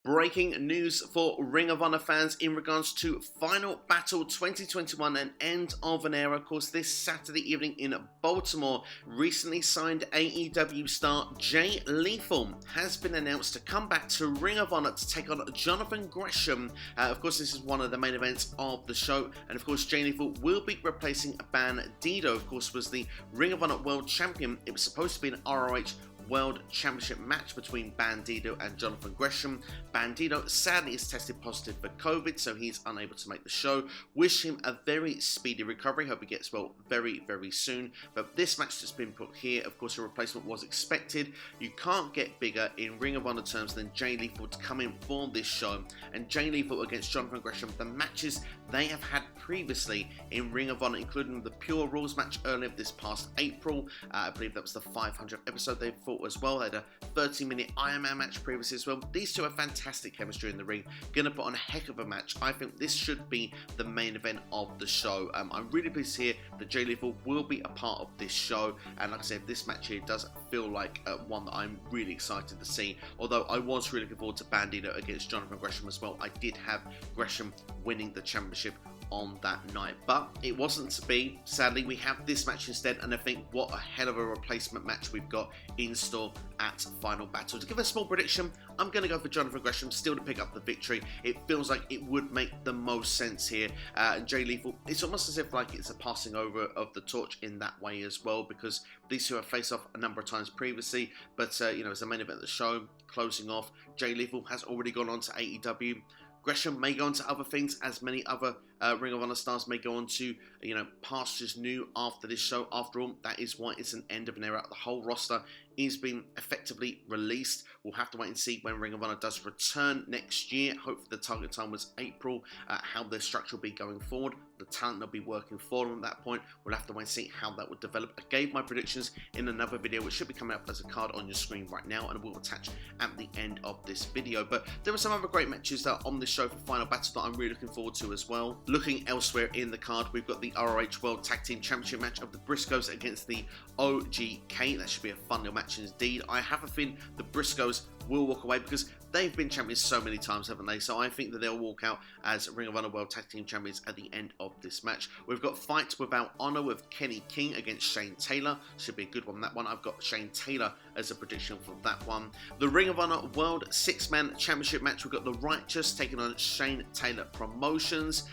Breaking news for Ring of Honor fans in regards to Final Battle 2021, an end of an era. Of course, this Saturday evening in Baltimore, recently signed AEW star Jay Lethal has been announced to come back to Ring of Honor to take on Jonathan Gresham. Of course, this is one of the main events of the show, and of course, Jay Lethal will be replacing Bandido. Of course, was the Ring of Honor World Champion. It was supposed to be an ROH World Championship match between Bandido and Jonathan Gresham. Bandido sadly is tested positive for COVID, so he's unable to make the show. Wish him a very speedy recovery. Hope he gets well very, very soon. But this match that's been put here, of course, a replacement was expected. You can't get bigger in Ring of Honor terms than Jay Lethal to come in for this show. And Jay Lethal against Jonathan Gresham, the matches they have had previously in Ring of Honor, including the Pure Rules match earlier this past April. I believe that was the 500th episode they fought as well. They had a 30-minute Iron Man match previously as well. These two have fantastic chemistry in the ring. Gonna put on a heck of a match. I think this should be the main event of the show. I'm really pleased to hear that Jay Lethal will be a part of this show. And like I said, this match here does feel like one that I'm really excited to see. Although I was really looking forward to Bandido against Jonathan Gresham as well. I did have Gresham winning the championship on that night, but it wasn't to be. Sadly, we have this match instead, and I think what a hell of a replacement match we've got in store at Final Battle. To give a small prediction, I'm going to go for Jonathan Gresham still to pick up the victory. It feels like it would make the most sense here. And Jay Lethal, it's almost as if like it's a passing over of the torch in that way as well, because these two have faced off a number of times previously, but you know, as the main event of the show, closing off, Jay Lethal has already gone on to AEW. Gresham may go on to other things, as many other Ring of Honor stars may go on to, you know, pastures new after this show. After all, that is why it's an end of an era. The whole roster is being effectively released. We'll have to wait and see when Ring of Honor does return next year. Hopefully the target time was April, how their structure will be going forward. The talent they'll be working for them at that point. We'll have to wait and see how that would develop. I gave my predictions in another video, which should be coming up as a card on your screen right now, and we'll attach at the end of this video. But there were some other great matches that are on this show for Final Battle that I'm really looking forward to as well. Looking elsewhere in the card, we've got the ROH World Tag Team Championship match of the Briscoes against the OGK. That should be a fun little match indeed. I have a feeling the Briscoes will walk away because they've been champions so many times, haven't they? So I think that they'll walk out as Ring of Honor World Tag Team Champions at the end of this match. We've got Fight Without Honor with Kenny King against Shane Taylor. Should be a good one, that one. I've got Shane Taylor as a prediction for that one. The Ring of Honor World Six-Man Championship match, we've got The Righteous taking on Shane Taylor Promotions.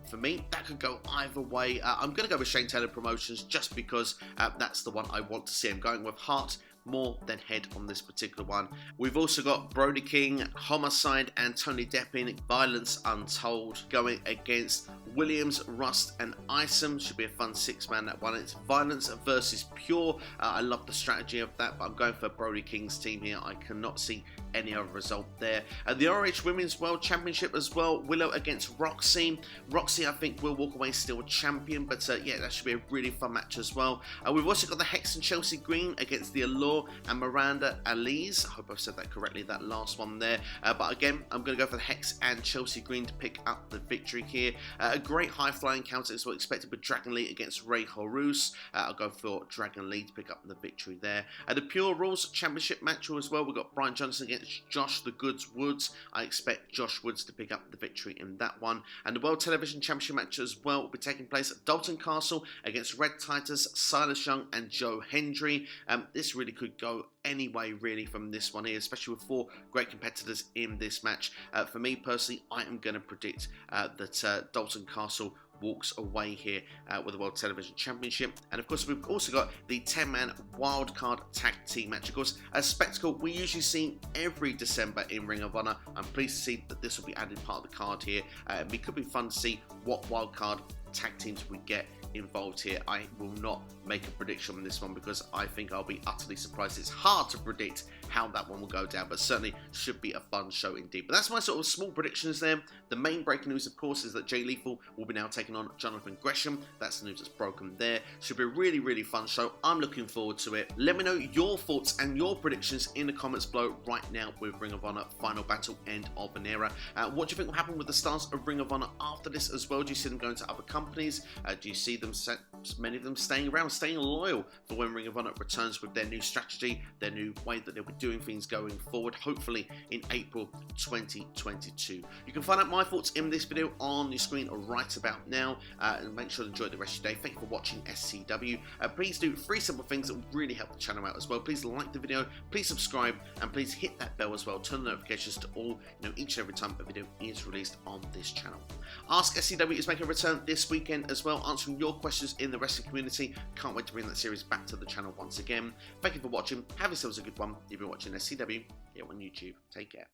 For me, that could go either way. I'm going to go with Shane Taylor Promotions just because that's the one I want to see. I'm going with heart more than head on this particular one. We've also got Brody King, Homicide, and Tony Deppin, Violence Untold, going against Williams, Rust, and Isom. Should be a fun six-man, that one. It's Violence versus Pure. I love the strategy of that, but I'm going for Brody King's team here. I cannot see any other result there. The ROH Women's World Championship as well. Willow against rok-c. rok-c, I think, will walk away still champion, but yeah, that should be a really fun match as well. We've also got the Hex and Chelsea Green against the Allure and Miranda Alize. I hope I've said that correctly, that last one there. But again, I'm going to go for the Hex and Chelsea Green to pick up the victory here. A great high-flying counter is what expected with Dragon Lee against Ray Horus. I'll go for Dragon Lee to pick up the victory there. The Pure Rules Championship match as well. We've got Brian Johnson against Josh the Goods Woods. I expect Josh Woods to pick up the victory in that one. And the World Television Championship match as well will be taking place at Dalton Castle against Red Titus, Silas Young, and Joe Hendry. This really could go anyway really from this one here, especially with four great competitors in this match. For me personally, I am going to predict that Dalton Castle walks away here with the World Television Championship. And of course, we've also got the 10-man wildcard tag team match. Of course, a spectacle we usually see every December in Ring of Honor. I'm pleased to see that this will be added part of the card here. It could be fun to see what wildcard tag teams we get involved here. I will not make a prediction on this one because I think I'll be utterly surprised. It's hard to predict how that one will go down, but certainly should be a fun show indeed. But that's my sort of small predictions there. The main breaking news, of course, is that Jay Lethal will be now taking on Jonathan Gresham. That's the news that's broken there. Should be a really, really fun show. I'm looking forward to it. Let me know your thoughts and your predictions in the comments below right now with Ring of Honor Final Battle End of an Era. What do you think will happen with the stars of Ring of Honor after this as well? Do you see them going to other companies? Do you see them many of them staying around, staying loyal for when Ring of Honor returns with their new strategy, their new way that they'll be doing things going forward, hopefully in April 2022. You can find out my thoughts in this video on your screen right about now, and make sure to enjoy the rest of your day. Thank you for watching SCW. Please do 3 simple things that will really help the channel out as well. Please like the video, please subscribe, and please hit that bell as well. Turn the notifications to all, each and every time a video is released on this channel. Ask SCW is making a return this weekend as well, answering your questions in the wrestling community. Can't wait to bring that series back to the channel once again. Thank you for watching. Have yourselves a good one. You've been watching SCW here on YouTube. Take care.